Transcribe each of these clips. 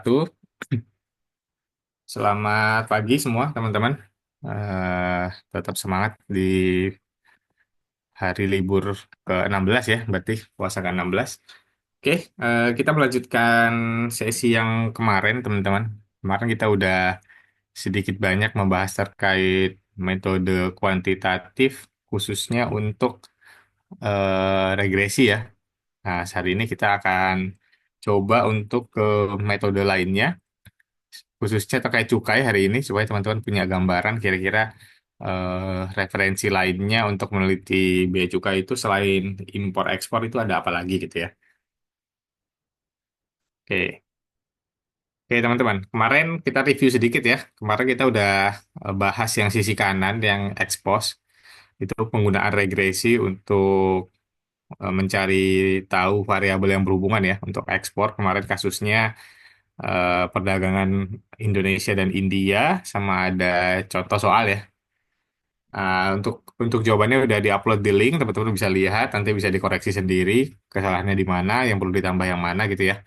Satu, selamat pagi semua teman-teman. Tetap semangat di hari libur ke-16 ya, berarti puasa ke-16. Oke, kita melanjutkan sesi yang kemarin teman-teman. Kemarin kita udah sedikit banyak membahas terkait metode kuantitatif, khususnya untuk regresi ya. Nah, hari ini kita akan coba untuk ke metode lainnya, khususnya terkait cukai hari ini supaya teman-teman punya gambaran kira-kira referensi lainnya untuk meneliti biaya cukai itu selain impor ekspor itu ada apa lagi gitu ya. Oke. Oke teman-teman, kemarin kita review sedikit ya. Kemarin kita udah bahas yang sisi kanan yang expose itu penggunaan regresi untuk mencari tahu variabel yang berhubungan ya untuk ekspor. Kemarin kasusnya perdagangan Indonesia dan India sama ada contoh soal ya. Untuk jawabannya udah diupload di link, teman-teman bisa lihat, nanti bisa dikoreksi sendiri kesalahannya di mana, yang perlu ditambah yang mana gitu ya.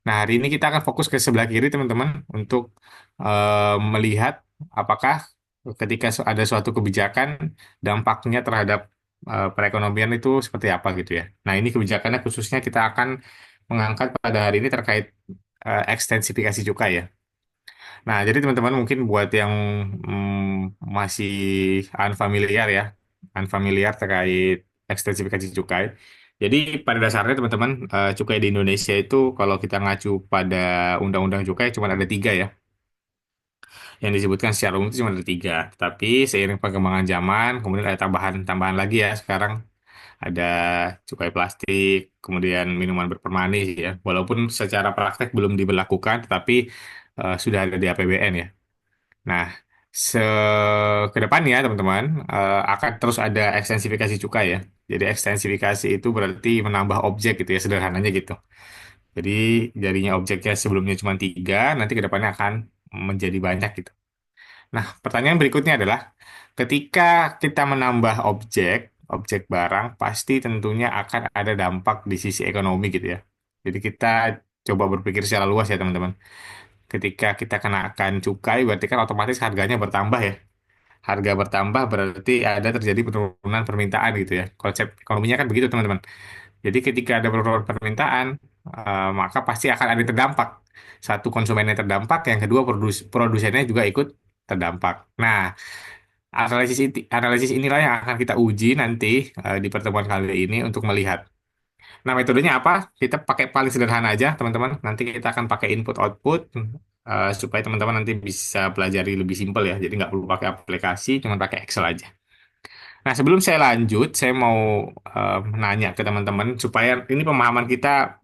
Nah, hari ini kita akan fokus ke sebelah kiri teman-teman untuk melihat apakah ketika ada suatu kebijakan dampaknya terhadap perekonomian itu seperti apa gitu ya. Nah, ini kebijakannya khususnya kita akan mengangkat pada hari ini terkait ekstensifikasi cukai ya. Nah, jadi teman-teman mungkin buat yang masih unfamiliar ya, unfamiliar terkait ekstensifikasi cukai. Jadi pada dasarnya teman-teman, cukai di Indonesia itu kalau kita ngacu pada undang-undang cukai cuma ada tiga ya. Yang disebutkan secara umum itu cuma ada tiga. Tapi seiring perkembangan zaman, kemudian ada tambahan-tambahan lagi ya. Sekarang ada cukai plastik, kemudian minuman berpermanis ya. Walaupun secara praktek belum diberlakukan, tetapi sudah ada di APBN ya. Nah, se ke depannya teman-teman akan terus ada ekstensifikasi cukai ya. Jadi ekstensifikasi itu berarti menambah objek gitu ya sederhananya gitu. Jadi jadinya objeknya sebelumnya cuma tiga, nanti ke depannya akan menjadi banyak gitu. Nah, pertanyaan berikutnya adalah ketika kita menambah objek barang pasti tentunya akan ada dampak di sisi ekonomi gitu ya. Jadi kita coba berpikir secara luas ya teman-teman. Ketika kita kenakan cukai berarti kan otomatis harganya bertambah ya. Harga bertambah berarti ada terjadi penurunan permintaan gitu ya. Konsep ekonominya kan begitu teman-teman. Jadi ketika ada penurunan permintaan, maka pasti akan ada yang terdampak. Satu konsumennya terdampak, yang kedua produsennya juga ikut terdampak. Nah, analisis inilah yang akan kita uji nanti di pertemuan kali ini untuk melihat. Nah, metodenya apa? Kita pakai paling sederhana aja, teman-teman. Nanti kita akan pakai input-output supaya teman-teman nanti bisa pelajari lebih simpel ya. Jadi nggak perlu pakai aplikasi, cuma pakai Excel aja. Nah, sebelum saya lanjut, saya mau nanya ke teman-teman supaya ini pemahaman kita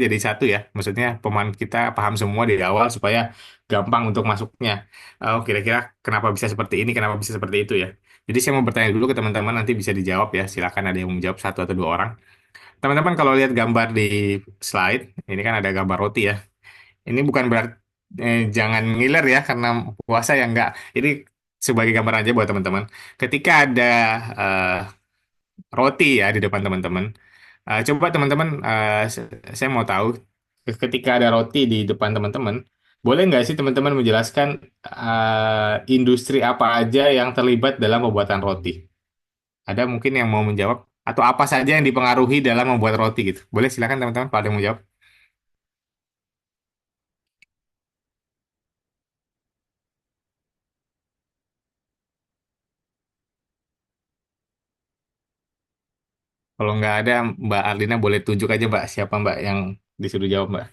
jadi satu ya. Maksudnya pemahaman kita paham semua di awal supaya gampang untuk masuknya. Oh, kira-kira kenapa bisa seperti ini, kenapa bisa seperti itu ya. Jadi saya mau bertanya dulu ke teman-teman, nanti bisa dijawab ya. Silakan ada yang menjawab satu atau dua orang. Teman-teman kalau lihat gambar di slide, ini kan ada gambar roti ya. Ini bukan berarti jangan ngiler ya karena puasa ya enggak. Ini sebagai gambar aja buat teman-teman. Ketika ada eh, roti ya di depan teman-teman, coba teman-teman, saya mau tahu ketika ada roti di depan teman-teman, boleh nggak sih teman-teman menjelaskan industri apa aja yang terlibat dalam pembuatan roti? Ada mungkin yang mau menjawab atau apa saja yang dipengaruhi dalam membuat roti gitu? Boleh silakan teman-teman kalau ada yang mau jawab. Kalau nggak ada, Mbak Arlina boleh tunjuk aja Mbak siapa Mbak yang disuruh jawab Mbak.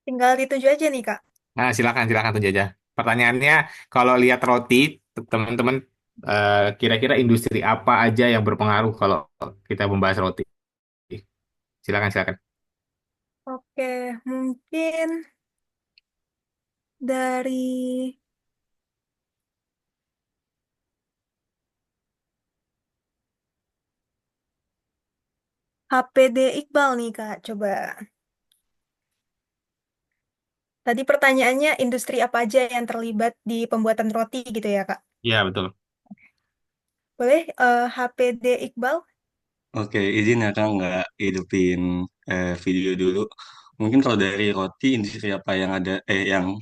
Tinggal dituju aja nih, Kak. Nah, silakan silakan tunjuk aja. Pertanyaannya, kalau lihat roti, teman-teman kira-kira industri apa aja yang berpengaruh kalau kita membahas roti? Silakan silakan. Oke, mungkin dari HPD Iqbal nih, Kak. Coba. Tadi pertanyaannya industri apa aja yang terlibat di pembuatan roti gitu ya, Kak? Iya betul. Boleh HPD Iqbal? Oke, izin ya Kak nggak hidupin video dulu. Mungkin kalau dari roti, industri apa yang ada, yang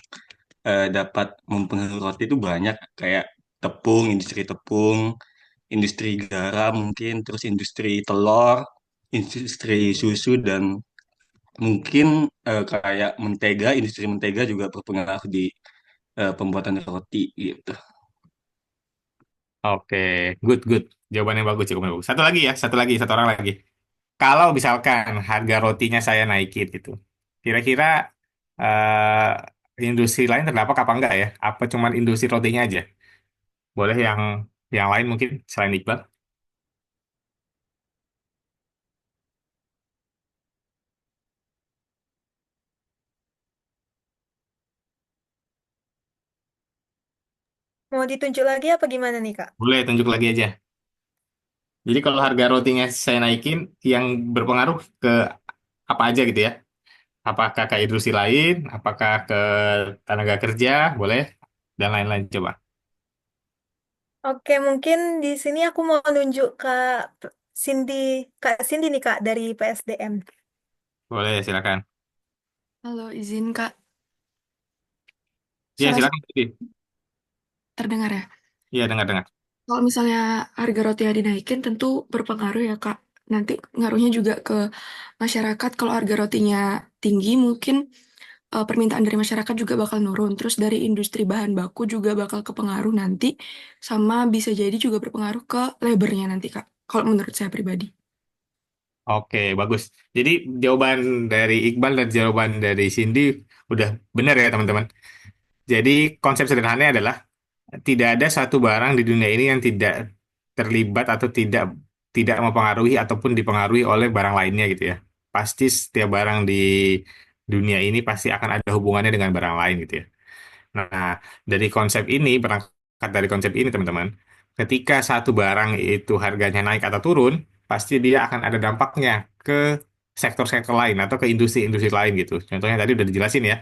dapat mempengaruhi roti itu banyak, kayak tepung, industri tepung, industri garam mungkin, terus industri telur, industri susu, dan mungkin kayak mentega, industri mentega juga berpengaruh di pembuatan roti gitu. Oke, good, good. Jawabannya bagus, jawabannya bagus. Satu orang lagi. Kalau misalkan harga rotinya saya naikin gitu, kira-kira industri lain terdampak apa enggak ya? Apa cuman industri rotinya aja? Boleh yang lain mungkin selain Iqbal? Mau ditunjuk lagi apa gimana nih, Kak? Boleh tunjuk lagi aja. Jadi kalau harga rotinya saya naikin, yang berpengaruh ke apa aja gitu ya? Apakah ke industri lain? Apakah ke tenaga kerja? Boleh? Dan lain-lain coba. Oke, mungkin di sini aku mau nunjuk Cindy, Kak Cindy nih, Kak, dari PSDM. Boleh, silakan. Halo, izin Kak. Iya, Suara silakan. Jadi. terdengar ya? Iya, dengar-dengar. Kalau misalnya harga roti yang dinaikin tentu berpengaruh ya Kak. Nanti ngaruhnya juga ke masyarakat. Kalau harga rotinya tinggi mungkin permintaan dari masyarakat juga bakal nurun. Terus dari industri bahan baku juga bakal kepengaruh nanti. Sama bisa jadi juga berpengaruh ke labornya nanti Kak. Kalau menurut saya pribadi. Oke, bagus. Jadi jawaban dari Iqbal dan jawaban dari Cindy udah benar ya teman-teman. Jadi konsep sederhananya adalah tidak ada satu barang di dunia ini yang tidak terlibat atau tidak mempengaruhi ataupun dipengaruhi oleh barang lainnya gitu ya. Pasti setiap barang di dunia ini pasti akan ada hubungannya dengan barang lain gitu ya. Nah, berangkat dari konsep ini teman-teman, ketika satu barang itu harganya naik atau turun, pasti dia akan ada dampaknya ke sektor-sektor lain atau ke industri-industri lain gitu. Contohnya tadi udah dijelasin ya.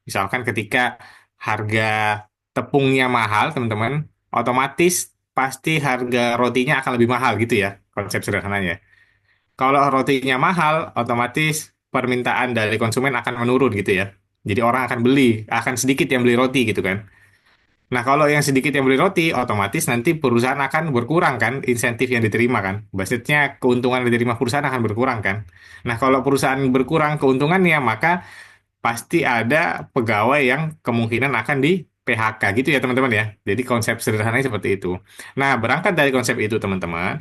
Misalkan ketika harga tepungnya mahal, teman-teman, otomatis pasti harga rotinya akan lebih mahal gitu ya, konsep sederhananya. Kalau rotinya mahal, otomatis permintaan dari konsumen akan menurun gitu ya. Jadi orang akan sedikit yang beli roti gitu kan. Nah, kalau yang sedikit yang beli roti, otomatis nanti perusahaan akan berkurang kan, insentif yang diterima kan. Maksudnya keuntungan yang diterima perusahaan akan berkurang kan. Nah, kalau perusahaan berkurang keuntungannya, maka pasti ada pegawai yang kemungkinan akan di PHK gitu ya teman-teman ya. Jadi konsep sederhananya seperti itu. Nah, berangkat dari konsep itu teman-teman,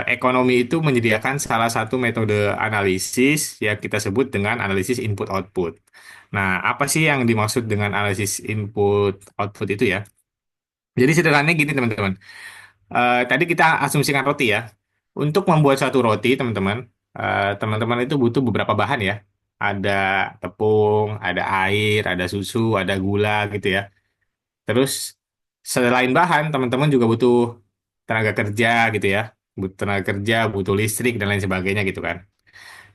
ekonomi itu menyediakan salah satu metode analisis yang kita sebut dengan analisis input output. Nah, apa sih yang dimaksud dengan analisis input output itu ya? Jadi sederhananya gini teman-teman. Tadi kita asumsikan roti ya. Untuk membuat satu roti teman-teman, teman-teman itu butuh beberapa bahan ya. Ada tepung, ada air, ada susu, ada gula gitu ya. Terus selain bahan, teman-teman juga butuh tenaga kerja gitu ya. Butuh tenaga kerja, butuh listrik dan lain sebagainya gitu kan.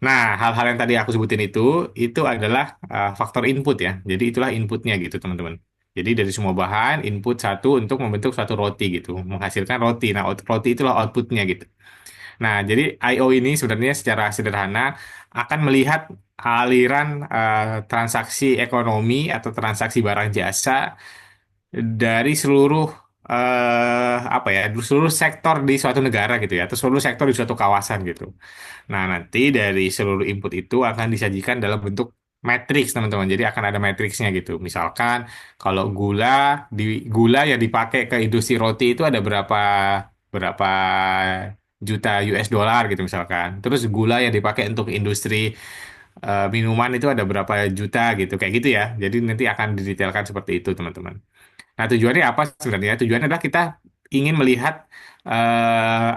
Nah, hal-hal yang tadi aku sebutin itu adalah faktor input ya. Jadi itulah inputnya gitu teman-teman. Jadi dari semua bahan, input satu untuk membentuk suatu roti gitu, menghasilkan roti. Nah, roti itulah outputnya gitu. Nah, jadi I/O ini sebenarnya secara sederhana akan melihat aliran transaksi ekonomi atau transaksi barang jasa dari seluruh apa ya, dari seluruh sektor di suatu negara gitu ya, atau seluruh sektor di suatu kawasan gitu. Nah, nanti dari seluruh input itu akan disajikan dalam bentuk matriks, teman-teman. Jadi akan ada matriksnya gitu. Misalkan kalau gula yang dipakai ke industri roti itu ada berapa berapa juta US dollar gitu misalkan. Terus gula yang dipakai untuk industri minuman itu ada berapa juta gitu. Kayak gitu ya. Jadi nanti akan didetailkan seperti itu, teman-teman. Nah, tujuannya apa sebenarnya? Tujuannya adalah kita ingin melihat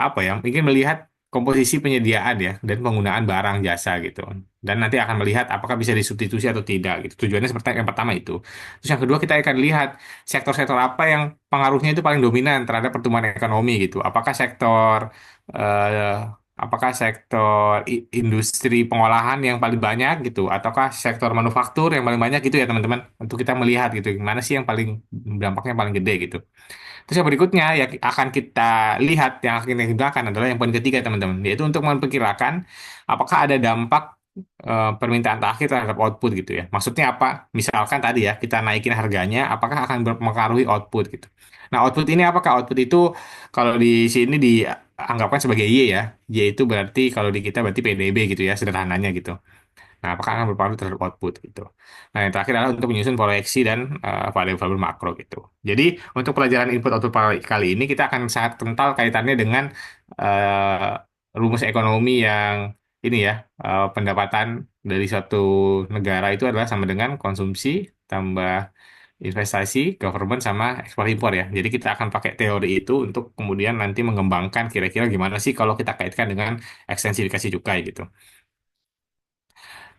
apa ya? Ingin melihat komposisi penyediaan ya dan penggunaan barang jasa gitu. Dan nanti akan melihat apakah bisa disubstitusi atau tidak gitu. Tujuannya seperti yang pertama itu. Terus yang kedua kita akan lihat sektor-sektor apa yang pengaruhnya itu paling dominan terhadap pertumbuhan ekonomi gitu. Eh, apakah sektor industri pengolahan yang paling banyak gitu, ataukah sektor manufaktur yang paling banyak gitu ya teman-teman. Untuk kita melihat gitu, gimana sih yang paling dampaknya paling gede gitu. Terus yang berikutnya yang akan kita lihat, yang akan kita gunakan adalah yang poin ketiga teman-teman, yaitu untuk memperkirakan apakah ada dampak permintaan terakhir terhadap output gitu ya. Maksudnya apa? Misalkan tadi ya kita naikin harganya, apakah akan mempengaruhi output gitu. Nah output ini apakah output itu kalau di sini dianggapkan sebagai Y ya. Y itu berarti kalau di kita berarti PDB gitu ya sederhananya gitu. Nah, apakah akan berpengaruh terhadap output gitu. Nah, yang terakhir adalah untuk menyusun proyeksi dan variabel-variabel makro gitu. Jadi, untuk pelajaran input output kali ini kita akan sangat kental kaitannya dengan rumus ekonomi yang ini ya, pendapatan dari suatu negara itu adalah sama dengan konsumsi tambah investasi, government sama ekspor impor ya. Jadi kita akan pakai teori itu untuk kemudian nanti mengembangkan kira-kira gimana sih kalau kita kaitkan dengan ekstensifikasi cukai gitu.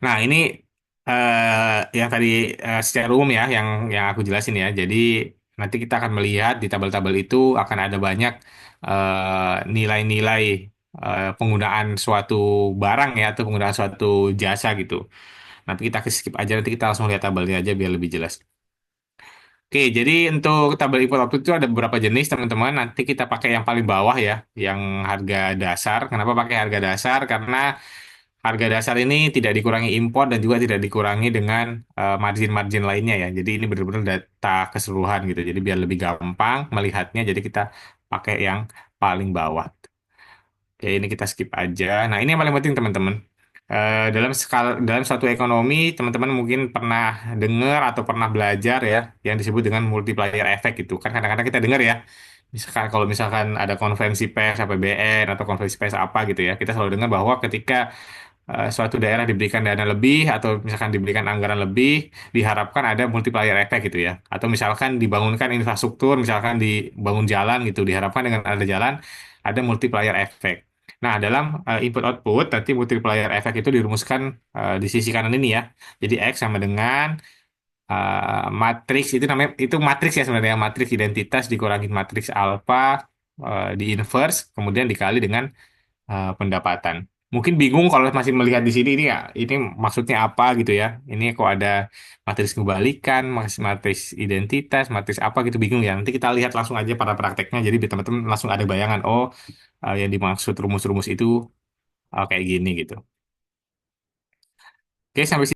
Nah, ini yang tadi secara umum ya, yang aku jelasin ya. Jadi nanti kita akan melihat di tabel-tabel itu akan ada banyak nilai-nilai penggunaan suatu barang ya atau penggunaan suatu jasa gitu. Nanti kita skip aja, nanti kita langsung lihat tabelnya aja biar lebih jelas. Oke, jadi untuk tabel import output itu ada beberapa jenis teman-teman. Nanti kita pakai yang paling bawah ya, yang harga dasar. Kenapa pakai harga dasar? Karena harga dasar ini tidak dikurangi impor dan juga tidak dikurangi dengan margin-margin lainnya ya. Jadi ini benar-benar data keseluruhan gitu. Jadi biar lebih gampang melihatnya, jadi kita pakai yang paling bawah. Oke, ini kita skip aja. Nah, ini yang paling penting teman-teman. Dalam satu ekonomi, teman-teman mungkin pernah dengar atau pernah belajar ya, yang disebut dengan multiplier effect gitu. Kan kadang-kadang kita dengar ya, misalkan kalau misalkan ada konferensi pers APBN atau konferensi pers apa gitu ya, kita selalu dengar bahwa ketika suatu daerah diberikan dana lebih atau misalkan diberikan anggaran lebih, diharapkan ada multiplier effect gitu ya. Atau misalkan dibangunkan infrastruktur, misalkan dibangun jalan gitu, diharapkan dengan ada jalan ada multiplier effect. Nah, dalam input output nanti multiplier effect itu dirumuskan di sisi kanan ini ya. Jadi X sama dengan matriks itu namanya itu matriks ya sebenarnya matriks identitas dikurangi matriks alfa di inverse kemudian dikali dengan pendapatan. Mungkin bingung kalau masih melihat di sini ini ya, ini maksudnya apa gitu ya. Ini kok ada matriks kebalikan, matriks identitas, matriks apa gitu bingung ya. Nanti kita lihat langsung aja pada prakteknya. Jadi biar teman-teman langsung ada bayangan, oh yang dimaksud rumus-rumus itu kayak gini gitu. Oke, sampai sini.